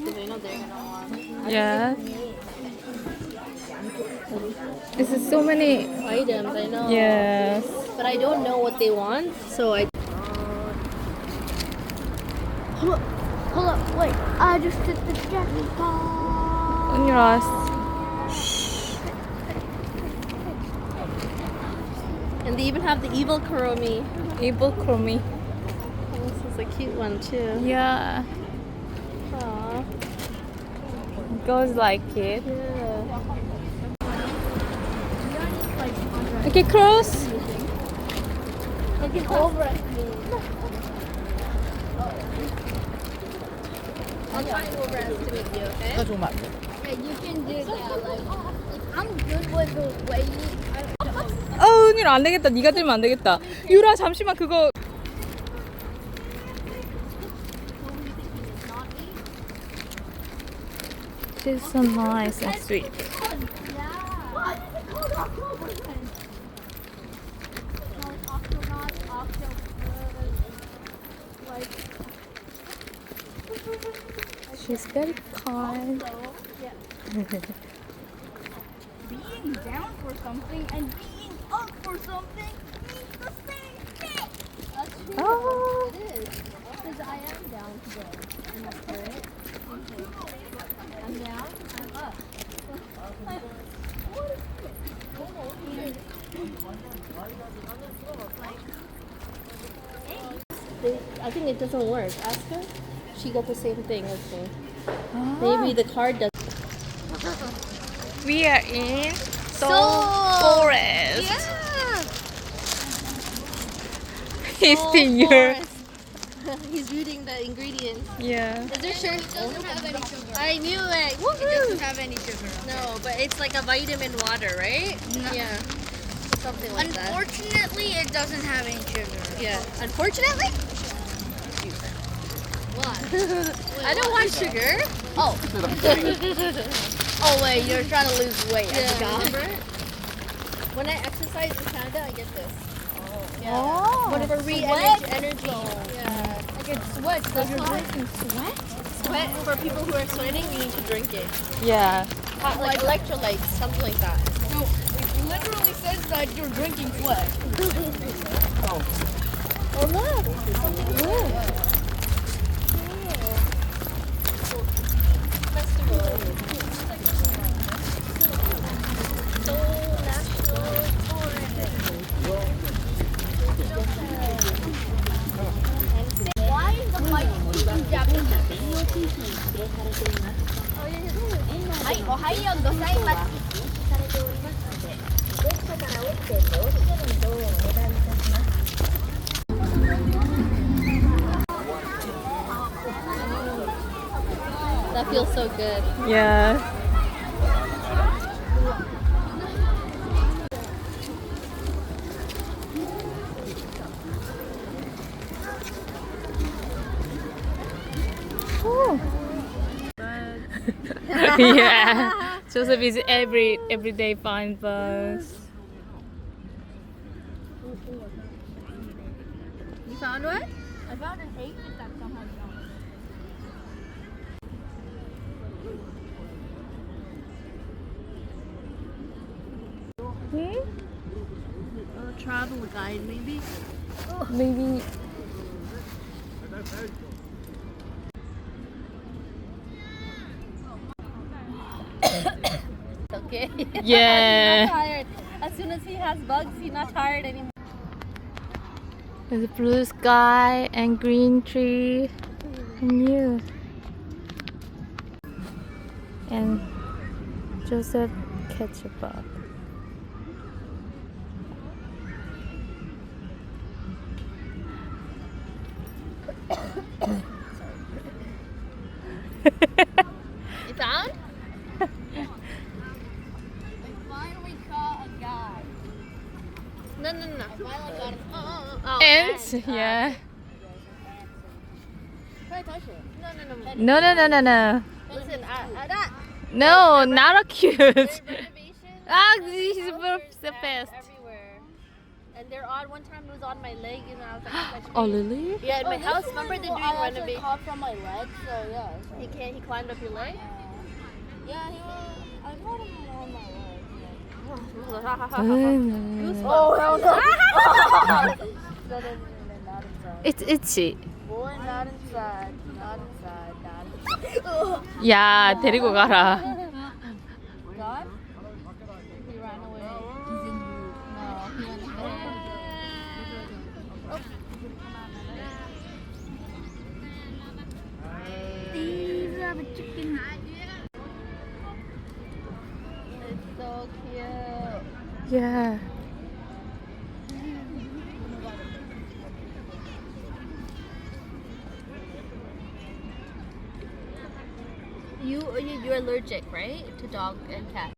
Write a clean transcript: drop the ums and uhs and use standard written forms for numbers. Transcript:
because I know they're gonna want. Yeah. This is so many Items, I know. Yes. But I don't know what they want, so I. Hold up, wait. I just took the jacket off. On your ass. And they even have the evil Kuromi. Evil Chromie. Oh, this is a cute one too. Yeah. Aww. Girls like it. Yeah. Okay, cross. Looking over at me. I'll try and overestimate you, okay? Yeah, you can do that. Like, I'm good with the way 은유라 안 되겠다. 네가 들면 안 되겠다. 유라 잠시만 그거. She's so nice and sweet. She's very kind. being down for something and being up for something means the same thing. That's true. Oh. It is. Because I am down today. In the spirit. I'm down. I'm up. I think it doesn't work. Ask her. She got the same thing as me. Maybe the card does. We are in Seoul Seoul. Forest. Yeah. He's still here. He's reading the ingredients. Yeah. Is there sugar? It doesn't have any sugar. I knew it. It Woohoo! doesn't have any sugar. No, but it's like a vitamin water, right? No. Yeah. Something like that. Unfortunately, it doesn't have any sugar. Yeah. Unfortunately? What? I don't want sugar. Oh. Oh wait, you're trying to lose weight. I forgot. Remember? When I exercise in Canada, I get this. Yeah. Oh. Whenever we Sweat energy. Yeah. I get sweat. So you're drinking sweat? Sweat for people who are sweating, you need to drink it. Yeah. Like electrolytes, something like that. No, it literally says that you're drinking sweat. Oh look, something good. Festival. Seoul National Why is the mic speaking Japanese? Hi, ohayo gozaimasu. That feels so good. Yeah. Oh. Yeah. Joseph is everyday fine bus. You found one? I found an 8 that somehow jumped. A travel guide, maybe? Maybe. Okay. Yeah. He's not tired. As soon as he has bugs, he's not tired anymore. There's a blue sky and green tree and you. And Joseph catch a bug. You found? I finally caught a guy. No. I finally got him. Oh, Ants? ants. Yeah. Try to touch it. No. Listen, that No, not a cute. renovation Ah, this is so fast. everywhere. And they're on. One time it was on my leg, and I was like, Oh, really? yeah, in my this house. one Remember they're doing I actually renovation. caught from my leg, so yeah. So. He can't. He climbed up your leg. Yeah, he was. I caught him on my leg. Oh hell no! No, not inside. It's itchy. Boy, not inside. Not inside. Not inside. 야, 데리고 가라. God? He ran away. He's in you. No, he went away. These are the chickens. It's so cute. Yeah. You're allergic, right, to dog and cat?